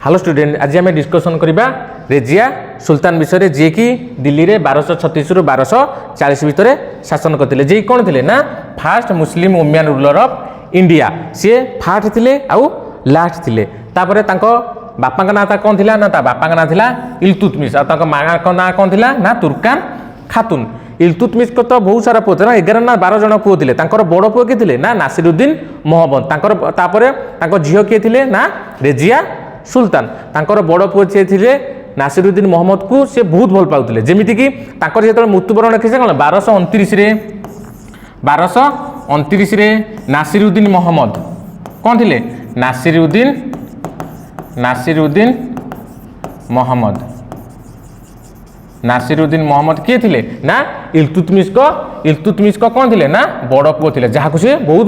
Hello student, आज आम discussion करवा रेजिया सुल्तान विषय जी कि दिल्ली में 1236 रु 1240 भितर शासन करते जी कौन थे ना first Muslim women ruler of India. She first थे आउ लास्ट थे। तापर बापा ना कौन थी ना बापा ना था इल्तुतमिश और माँ ना कौन थी ना तुर्कान खातून। इल्तुतमिश को तो बहुत सारा पुओ थे ना 11 ना 12 जन पुओ थे। बड़ पुओ किए थे ना नासिरुद्दीन मोहम्मद। झील किए थे ना रेजिया सुल्तान। तांकर बड़ पुओ थे नासिरुद्दीन मोहम्मद को सी बहुत भल पाते। जमीक जो मृत्युवरण लिखे कौन 1229 नासिरुद्दीन मोहम्मद कौन थे नासिरुद्दीन मोहम्मद किए थे ना इल्तुतमिश को कौन थे ना बड़ पुओ थे जहाँ सी बहुत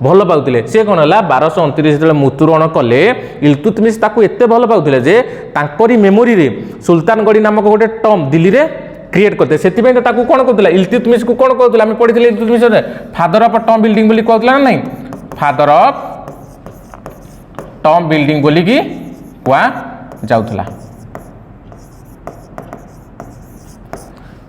भल पाते। सी कौन है 1229 जो मृत्युवरण कले इल्तुतमिश ताकू एत भल पाते जे तांकरी मेमोरी रे सुल्तानगढ़ी नामक गोटे टर्म दिल्ली रे क्रिएट करते। से कौन कहते इल्तुतमिश को कौन कहते आम पढ़ी Iltutmish father of term building बोली कहला ना नहीं फादर ऑफ टर्म बिल्डिंग बोली की कुआ जाउथला।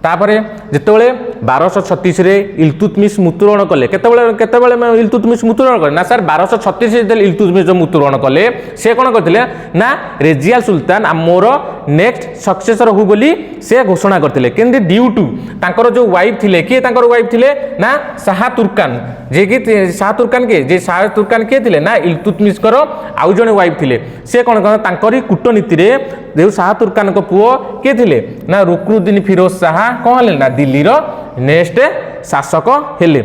तापर जितेबाला 1236 इल्तुतमिश मृत्युवरण कले केतबेले इल्तुतमिश मृत्युवरण कले ना सर 1236 इल्तुतमिश जो मृत्युवरण कले से कौन करते ना regia Sultan more next successor who बोली से घोषणा करते। कि ड्यू टू तांकर जो वाइफ थिले किए तांकर वाइफ थिले ना शाह तुर्कान जे कि शाह तुर्कान किए जे शाह तुर्कान किए थिले ना इल्तुतमिश आउ जने वाइफ थिले से कौन तांकरी कूटनीति रे जो शाह तुर्कान को पुओ किए थिले ना रुकनुद्दीन फिरोज शाह कौन है ना दिल्ली रो नेक्स्ट शासक हेले।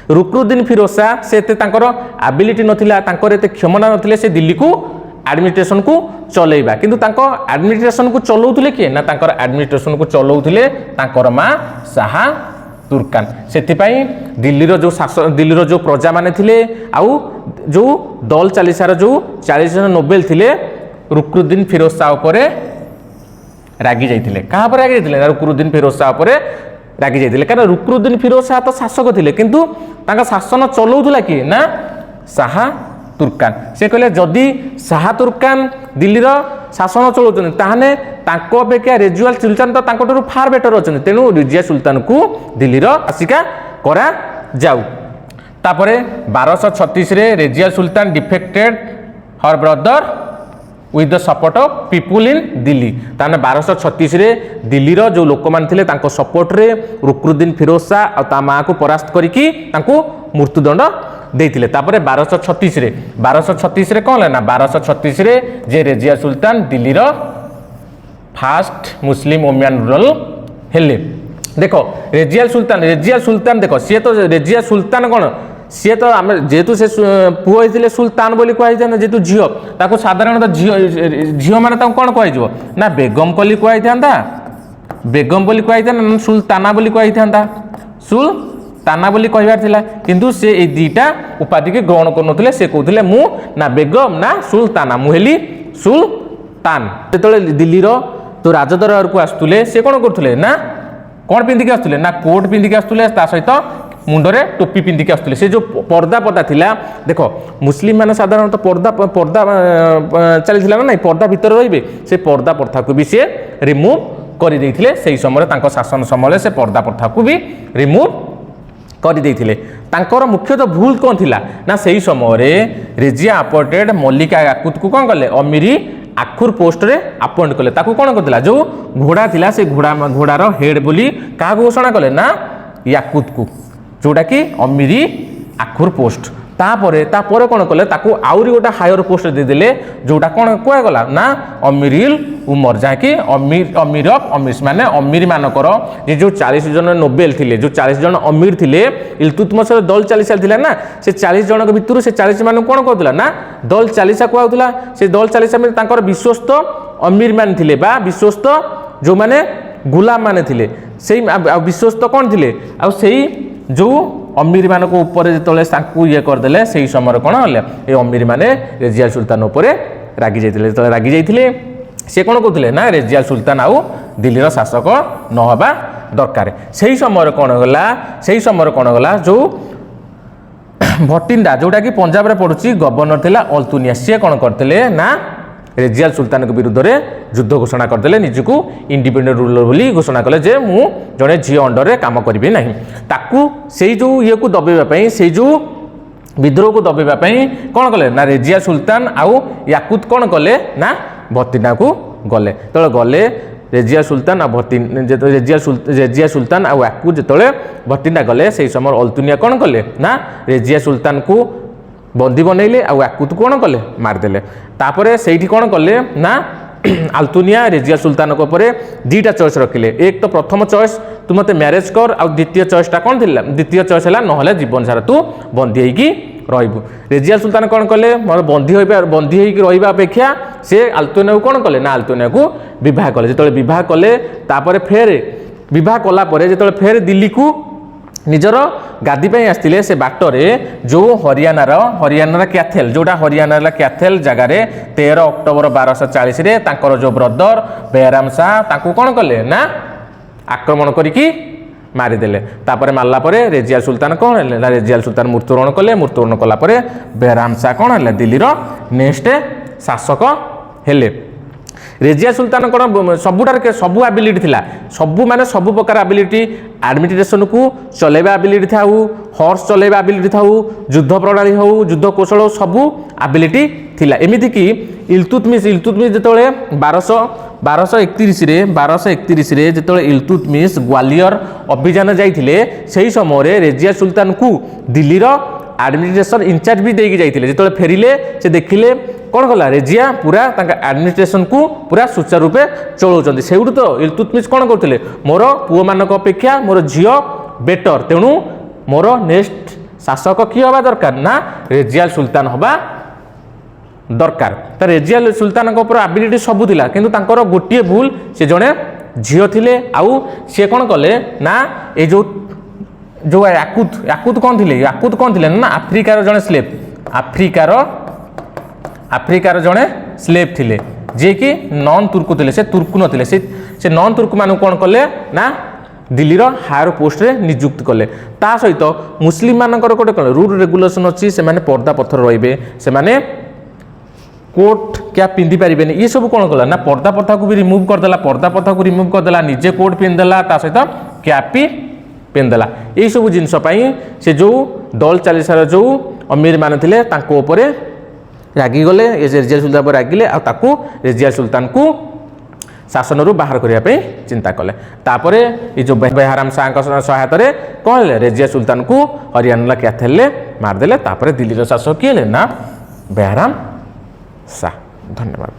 रुकनुद्दीन फिरोज शाह से एबिलिटी नथिला तांकर एते क्षमता नथिले से दिल्ली को एडमिनिस्ट्रेशन को चलेबा किंतु तांको एडमिनिस्ट्रेशन को चलाउथिले किए ना तांकर एडमिनिस्ट्रेशन को चलाउथिले तांकर मां शाह तुर्कान। सेथिपाई दिल्ली रो जो प्रजा माने थिले आउ जो दल चालीसार जो 40 जन नोबेल थिले रुकनुद्दीन फिरोज शाह उपरे रागी जाइथिले। कहा पर रागी जाइथिले रुकनुद्दीन फिरोज शाह उपरे रागी जाइथिले कारण रुकनुद्दीन फिरोज शाह तो शासक थिले किंतु तांका शासन चलाउथला कि ना शाह तुर्कान। से कहले जदि शाह तुर्कान दिल्ली रो शासन चलाउछन ताहाने तांको अपेक्षा रेजिया सुल्तान तो तांको ठुर फार बेटर अछन तेनु रेजिया सुल्तान को दिल्ली रो आसिका करा जाऊ। तापरे 1236 रे regia Sultan defected her brother with the support of people इन दिल्ली। ताने 1236 रे दिल्ली रो जो लोक मान थिले तांको सपोर्ट रे रुकनुद्दीन फिरोज शाह और ता मां को परास्त करिकी तांको मृत्युदंड देइथिले। तापरे 1236 रे कौन है ना 1236 रे जे रेजिया सुल्तान दिल्ली रो फास्ट मुस्लिम वुमेन रूरल हेले। देखो रेजिया सुल्तान देखो सी तो रेजिया सुल्तान कौन सी तो आम जेहेतु से पुओ होते सुल्तान बोली कहुई ना जेहेतु झील ताको साधारणतः झील मैंने कौन कह ना बेगम कली कहुई बेगम बोली कहुई ना सुल्ताना बोली कहुई सुल्ताना बोली कहबार थिला किंतु से ए दीटा उपाधि के ग्रहण कर से कहते मु ना बेगम ना सुल्ताना मु हेली सुल्तान। जो दिल्ली रो तो राजदरबार को आसुले से कौन करते ना कौन पिंधिक आसुले ना कोट पिंधिक आसुले सहित मुंडरे टोपी पिंधिक आसुले। से जो पर्दा पर्दा थिला देखो मुस्लिम मैंने साधारणतः पर्दा चली ना नहीं पर्दा भितर रहिबे से पर्दा प्रथा को भी से रिमूव कर देइथिले। सेही समय तांको शासन समय से पर्दा प्रथा को भी रिमूव कर देइथिले। तांकर मुख्यतः भूल कौन थिला ना सेही समय रे रेजिया अपॉइंटेड मल्लिका याकुत को कौन कले अमीरी आखुर पोस्ट रे अपॉइंट कले। ताकू कौन करथिला जो घोड़ा थिला से घोड़ार हेड बोली का घोषणा कले ना याकुत को जोटा कि अमीरी आखुर पोस्ट। तापरे कौन कले ताकू आउरी गोटा हायर पोस्ट दे देले जोटा कौन कुआ गला ना अमीरिल उमर जहाँ कि अमीर ऑफ अमीर माने अमीर मानकर जे जो 40 जन नोबेल थिले जो 40 जन अमीर थिले इल्तुतमिश दल 40 थिला ना से 40 जन भितर से 40 मान कौन कहला ना दल 40 कहला। से दल 40 में तांकर विश्वस्त अमीर मान थिले बा विश्वस्त जो माने गुलाम माने थिले सेही विश्वस्त कौन थिले आ सेही जो अमीर मान को ऊपर जो ये करदे से समय कौन है ये अमीर माने रेजिया सुल्तान उपरे रागी जाइथिले। रागी जाइथिले से कौन कहते ना रेजिया सुल्तान आउ दिल्ली शासक नहबा दरकार। से समय कौन गला जो भटिंडा जोटा कि पंजाब रे पड़ुची गवर्नर थिला अल्तुनिया सी कौन करते ना रेजिया सुल्तान विरुद्ध में युद्ध घोषणा करदे निजको इंडिपेंडेंट रूलर बोली घोषणा कले जे मु जड़े झी अंडर में काम करी ना ताकू से जो ये को दबाई से जो विद्रोह को दबाई कौन कले ना रेजिया सुल्तान आउ याकुत कौन कले ना भत्तिना को गले तो गले रेजिया सुल्तान आ रेजिया सुल्तान आउ याकुत जो भत्तिना गले से समय अल्तुनिया कौन कले ना रेजिया सुल्तान को बंदी बनइले आ याकुत कौन कले मारदेले तापरे सेठी कौन कले ना आल्तुनिया रेजिया सुल्तान को परे दुईटा चॉइस रखिले एक तो प्रथम चॉइस तू मते मैरिज कर आ द्वितीय चॉइसटा कौन थिला द्वितीय चॉइस है नहले जीवन सारा तू बंदी होइकी रहिबु रेजिया सुल्तान कौन कले मोर बंदी होइकी रहिबा अपेक्षा से आल्तुनिया को कौन कले ना आल्तुनिया को विवाह कले जेतले विवाह कले तापरे फेर विवाह कला परे जेतले फेर दिल्ली को निजर गादी पे आसते से बाटरे जो हरियाणार कैथल जोटा हरियाणार कैथल जगार 13 अक्टोबर 1240 रे तांकर जो ब्रदर बेहराम शाह कौन कले ना आक्रमण करिकी मारिदेले तापर मारला परे रेजिया सुल्तान कौन है ना रेजिया सुल्तान मृत्युवरण कले मृत्युवरण कला परे बेहराम शाह कौन है दिल्ली नेक्स्ट शासक हेले रेजिया सुल्तान कौन सबुटार सबू एबिलिटी थिला सबू माने सबू प्रकार एबिलिटी एडमिनिस्ट्रेशन को चलेबा एबिलिटी था हॉर्स चलेबा एबिलिटी था युद्ध प्रणाली हो युद्ध कौशल सबू एबिलिटी थिला एमिति कि इल्तुतमिश जेतोले 1231 रे जेतोले इल्तुतमिश ग्वालियर अभियान जाइथिले सेही समय रेजिया सुल्तान को दिल्ली रो एडमिनिस्ट्रेशन इंचार्ज भी देकी जाइथिले जेतोले फेरिले से देखिले कौन कला रेजिया पूरा एडमिनिस्ट्रेशन को पूरा सुचारू रूपे चलाउछन्ती सेउडु तो इल्तुतमिश कौन करथिले मोर पुओ मानक अपेक्षा मोर झियो बेटर तेणु मोर नेक्स्ट शासक कि हवा दरकार ना रेजिया सुल्तान हवा दरकार तो रेजिया सुल्तान ऊपर एबिलिटी सबू थिला किंतु तांकर गोटे भूल से जड़े झियो थिले आउ से कौन कले ना ए जो याकुत कौन थिले ना आफ्रिकार जड़े स्लेव आफ्रिकार जड़े स्लेव थिले जे कि नॉन तुर्क थिले से तुर्क नथिले से नॉन तुर्क मानु कौन कले ना दिल्ली रो हायर पोस्ट रे नियुक्त कले ता सहित मुस्लिम मानकर कोटे कोन रूल रेगुलेशन अछि से माने पर्दा पत्थर रहिबे से माने कोट क्या पिंधि पारिबेनी ये सब कौन कला ना पर्दा प्रथा को भी रिमूव करदेला निजे कोट पिंधदेला ता सहित कैप भी पिंधदेला यही सब जिनस से जो दल चालीसार जो अमीर मान थिले तांको उपरे रागी गले रेजिया सुल्तान पर रागिले आ ताकू रेजिया सुल्तान को शासन रु बाहर करने चिंता कले तापरे ये जो बेहराम शाह सहायता रे कौन रेजिया सुल्तान को हरियाणा कैथल मारदेले तापरे दिल्ली शासक किए ना बेहराम शाह। धन्यवाद।